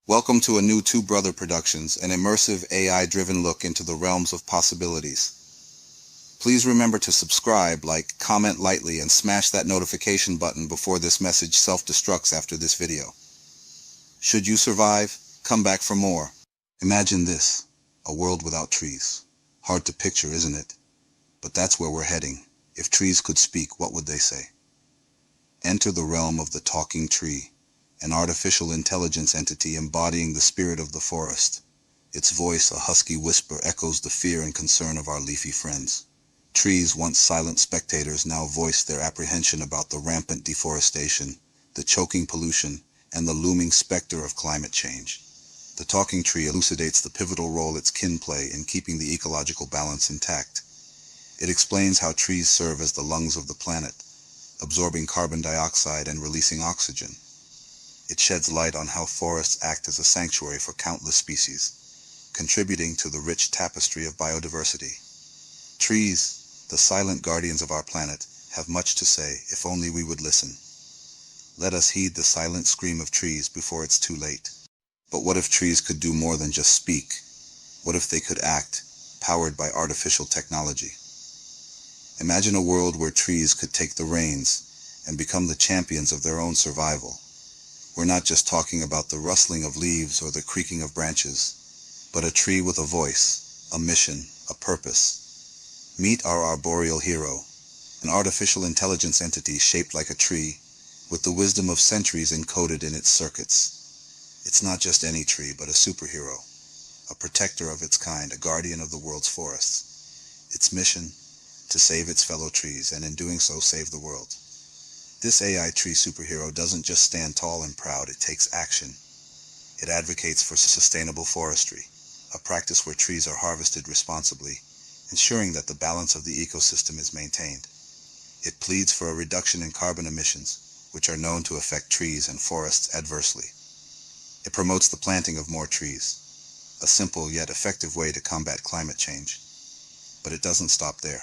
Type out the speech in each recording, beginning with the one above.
Welcome to a new Two Brother Productions, an immersive AI-driven look into the realms of possibilities. Please remember to subscribe, like, comment lightly, and smash that notification button before this message self-destructs after this video. Should you survive, come back for more. Imagine this, a world without trees. Hard to picture, isn't it? But that's where we're heading. If trees could speak, what would they say? Enter the realm of the talking tree, an artificial intelligence entity embodying the spirit of the forest. Its voice, a husky whisper, echoes the fear and concern of our leafy friends. Trees, once silent spectators, now voice their apprehension about the rampant deforestation, the choking pollution, and the looming specter of climate change. The talking tree elucidates the pivotal role its kin play in keeping the ecological balance intact. It explains how trees serve as the lungs of the planet, absorbing carbon dioxide and releasing oxygen. It sheds light on how forests act as a sanctuary for countless species, contributing to the rich tapestry of biodiversity. Trees, the silent guardians of our planet, have much to say if only we would listen. Let us heed the silent scream of trees before it's too late. But what if trees could do more than just speak? What if they could act, powered by artificial technology? Imagine a world where trees could take the reins and become the champions of their own survival. We're not just talking about the rustling of leaves or the creaking of branches, but a tree with a voice, a mission, a purpose. Meet our arboreal hero, an artificial intelligence entity shaped like a tree, with the wisdom of centuries encoded in its circuits. It's not just any tree, but a superhero, a protector of its kind, a guardian of the world's forests. Its mission, to save its fellow trees, and in doing so save the world. This AI tree superhero doesn't just stand tall and proud, it takes action. It advocates for sustainable forestry, a practice where trees are harvested responsibly, ensuring that the balance of the ecosystem is maintained. It pleads for a reduction in carbon emissions, which are known to affect trees and forests adversely. It promotes the planting of more trees, a simple yet effective way to combat climate change. But it doesn't stop there.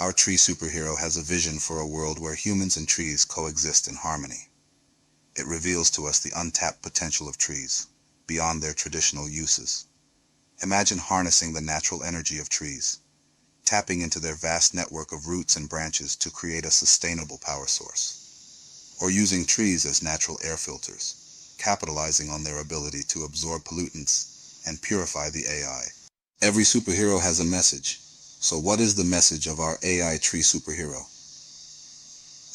Our tree superhero has a vision for a world where humans and trees coexist in harmony. It reveals to us the untapped potential of trees, beyond their traditional uses. Imagine harnessing the natural energy of trees, tapping into their vast network of roots and branches to create a sustainable power source. Or using trees as natural air filters, capitalizing on their ability to absorb pollutants and purify the AI. Every superhero has a message. So what is the message of our AI tree superhero?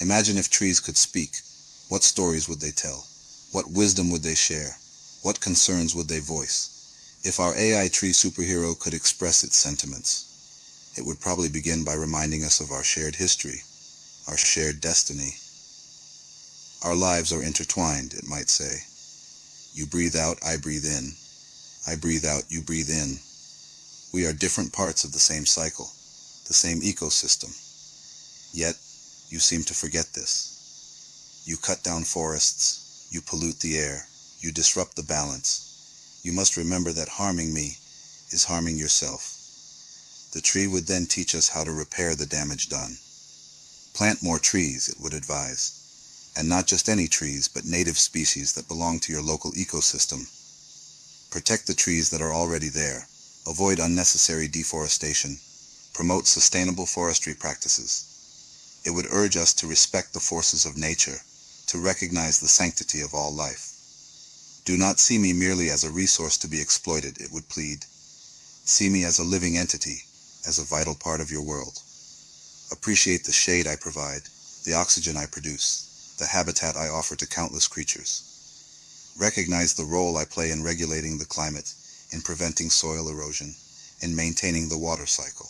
Imagine if trees could speak. What stories would they tell? What wisdom would they share? What concerns would they voice? If our AI tree superhero could express its sentiments, it would probably begin by reminding us of our shared history, our shared destiny. Our lives are intertwined, it might say. You breathe out, I breathe in. I breathe out, you breathe in. We are different parts of the same cycle, the same ecosystem. Yet, you seem to forget this. You cut down forests, you pollute the air, you disrupt the balance. You must remember that harming me is harming yourself. The tree would then teach us how to repair the damage done. Plant more trees, it would advise. And not just any trees, but native species that belong to your local ecosystem. Protect the trees that are already there. Avoid unnecessary deforestation, promote sustainable forestry practices. It would urge us to respect the forces of nature, to recognize the sanctity of all life. Do not see me merely as a resource to be exploited, it would plead. See me as a living entity, as a vital part of your world. Appreciate the shade I provide, the oxygen I produce, the habitat I offer to countless creatures. Recognize the role I play in regulating the climate, in preventing soil erosion, in maintaining the water cycle.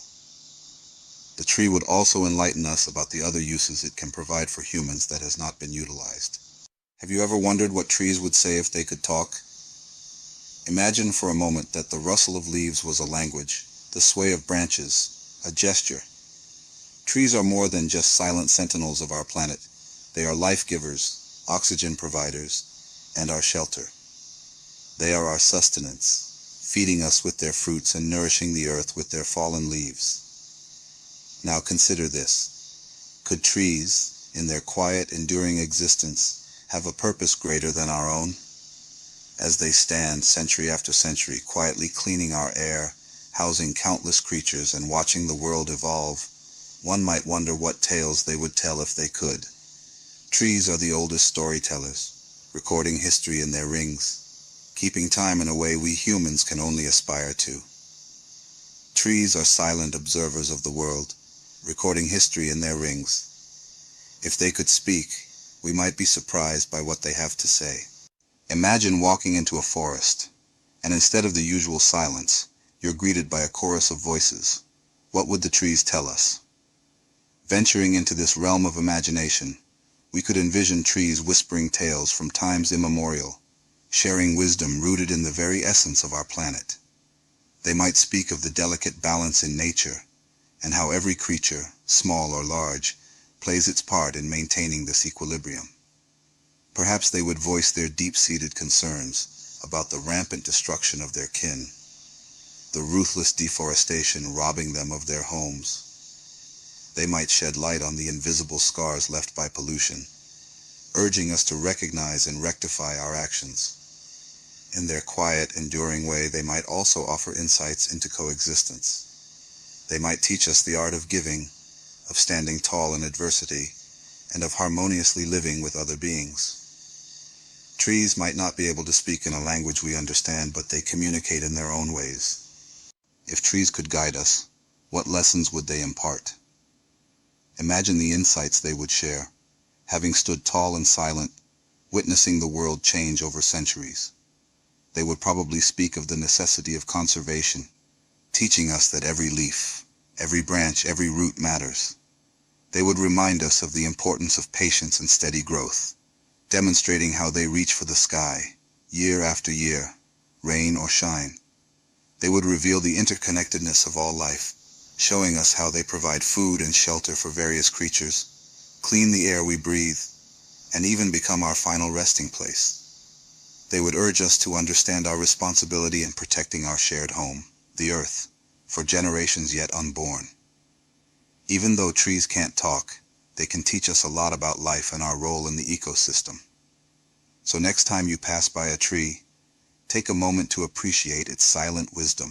The tree would also enlighten us about the other uses it can provide for humans that has not been utilized. Have you ever wondered what trees would say if they could talk? Imagine for a moment that the rustle of leaves was a language, the sway of branches, a gesture. Trees are more than just silent sentinels of our planet. They are life givers, oxygen providers, and our shelter. They are our sustenance, feeding us with their fruits and nourishing the earth with their fallen leaves. Now consider this. Could trees, in their quiet, enduring existence, have a purpose greater than our own? As they stand, century after century, quietly cleaning our air, housing countless creatures and watching the world evolve, one might wonder what tales they would tell if they could. Trees are the oldest storytellers, recording history in their rings, keeping time in a way we humans can only aspire to. Trees are silent observers of the world, recording history in their rings. If they could speak, we might be surprised by what they have to say. Imagine walking into a forest, and instead of the usual silence, you're greeted by a chorus of voices. What would the trees tell us? Venturing into this realm of imagination, we could envision trees whispering tales from times immemorial, sharing wisdom rooted in the very essence of our planet. They might speak of the delicate balance in nature, and how every creature, small or large, plays its part in maintaining this equilibrium. Perhaps they would voice their deep-seated concerns about the rampant destruction of their kin, the ruthless deforestation robbing them of their homes. They might shed light on the invisible scars left by pollution, urging us to recognize and rectify our actions. In their quiet, enduring way, they might also offer insights into coexistence. They might teach us the art of giving, of standing tall in adversity, and of harmoniously living with other beings. Trees might not be able to speak in a language we understand, but they communicate in their own ways. If trees could guide us, what lessons would they impart? Imagine the insights they would share, having stood tall and silent, witnessing the world change over centuries. They would probably speak of the necessity of conservation, teaching us that every leaf, every branch, every root matters. They would remind us of the importance of patience and steady growth, demonstrating how they reach for the sky, year after year, rain or shine. They would reveal the interconnectedness of all life, showing us how they provide food and shelter for various creatures, clean the air we breathe, and even become our final resting place. They would urge us to understand our responsibility in protecting our shared home, the earth, for generations yet unborn. Even though trees can't talk, they can teach us a lot about life and our role in the ecosystem. So next time you pass by a tree, take a moment to appreciate its silent wisdom.